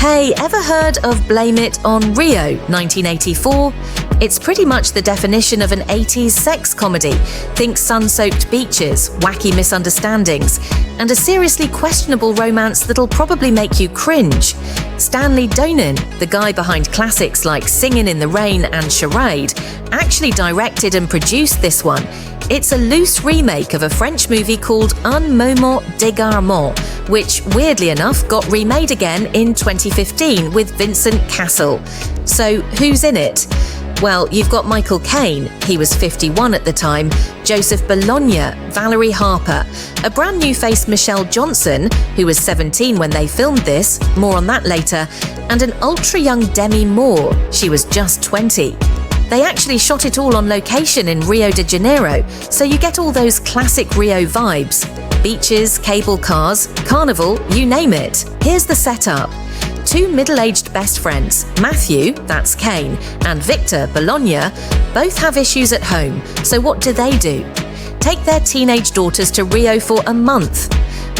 Hey, ever heard of Blame It on Rio, 1984? It's pretty much the definition of an 80s sex comedy. Think sun-soaked beaches, wacky misunderstandings, and a seriously questionable romance that'll probably make you cringe. Stanley Donen, the guy behind classics like Singin' in the Rain and Charade, actually directed and produced this one. It's a loose remake of a French movie called Un Moment d'Égarement, which, weirdly enough, got remade again in 2015 with Vincent Cassel. So, who's in it? Well, you've got Michael Caine, he was 51 at the time, Joseph Bologna, Valerie Harper, a brand new face Michelle Johnson, who was 17 when they filmed this, more on that later, and an ultra-young Demi Moore, she was just 20. They actually shot it all on location in Rio de Janeiro, so you get all those classic Rio vibes. Beaches, cable cars, carnival, you name it. Here's the setup. Two middle-aged best friends, Matthew, that's Caine, and Victor, Bologna, both have issues at home, so what do? Take their teenage daughters to Rio for a month.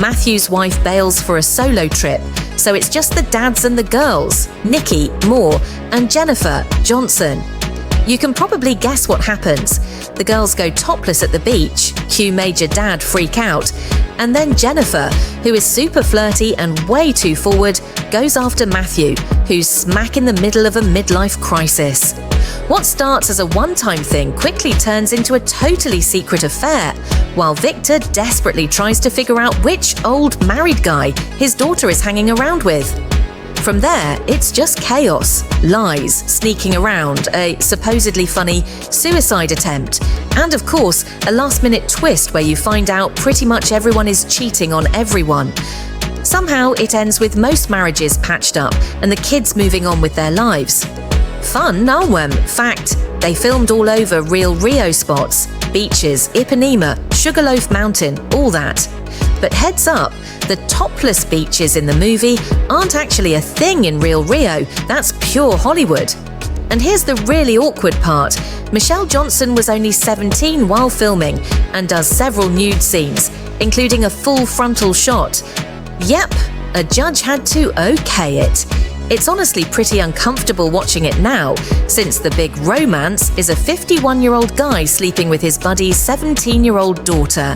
Matthew's wife bails for a solo trip, so it's just the dads and the girls, Nikki, Moore, and Jennifer, Johnson. You can probably guess what happens. The girls go topless at the beach, cue Major Dad freak out, and then Jennifer, who is super flirty and way too forward, goes after Matthew, who's smack in the middle of a midlife crisis. What starts as a one-time thing quickly turns into a totally secret affair, while Victor desperately tries to figure out which old married guy his daughter is hanging around with. From there, it's just chaos, lies, sneaking around, a supposedly funny suicide attempt, and of course, a last-minute twist where you find out pretty much everyone is cheating on everyone. Somehow, it ends with most marriages patched up and the kids moving on with their lives. Fun, fact, they filmed all over real Rio spots, beaches, Ipanema, Sugarloaf Mountain, all that. But heads up, the topless beaches in the movie aren't actually a thing in real Rio, that's pure Hollywood. And here's the really awkward part. Michelle Johnson was only 17 while filming and does several nude scenes, including a full frontal shot. Yep, a judge had to okay it. It's honestly pretty uncomfortable watching it now, since the big romance is a 51-year-old guy sleeping with his buddy's 17-year-old daughter.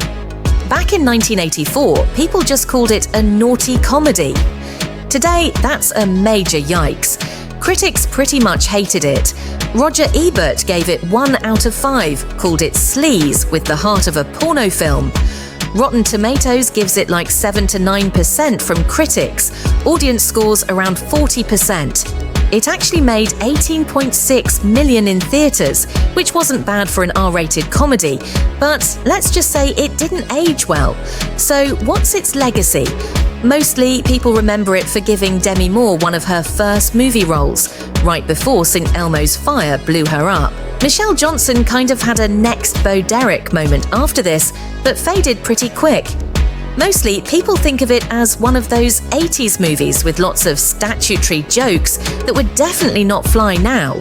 Back in 1984, people just called it a naughty comedy. Today, that's a major yikes. Critics pretty much hated it. Roger Ebert gave it 1 out of 5, called it sleaze with the heart of a porno film. Rotten Tomatoes gives it like 7 to 9% from critics, audience scores around 40%. It actually made $18.6 million in theatres, which wasn't bad for an R-rated comedy, but let's just say it didn't age well. So what's its legacy? Mostly, people remember it for giving Demi Moore one of her first movie roles, right before St. Elmo's fire blew her up. Michelle Johnson kind of had a next Bo Derek moment after this, but faded pretty quick. Mostly, people think of it as one of those 80s movies with lots of statutory jokes that would definitely not fly now.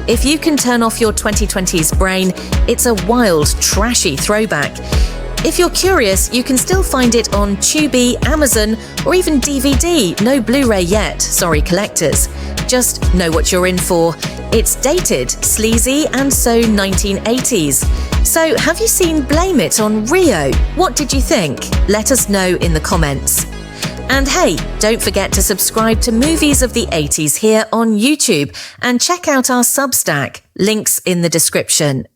If you can turn off your 2020s brain, it's a wild, trashy throwback. If you're curious, you can still find it on Tubi, Amazon, or even DVD, no Blu-ray yet, sorry collectors. Just know what you're in for. It's dated, sleazy, and so 1980s. So have you seen Blame It on Rio? What did you think? Let us know in the comments. And hey, don't forget to subscribe to Movies of the 80s here on YouTube and check out our Substack, links in the description.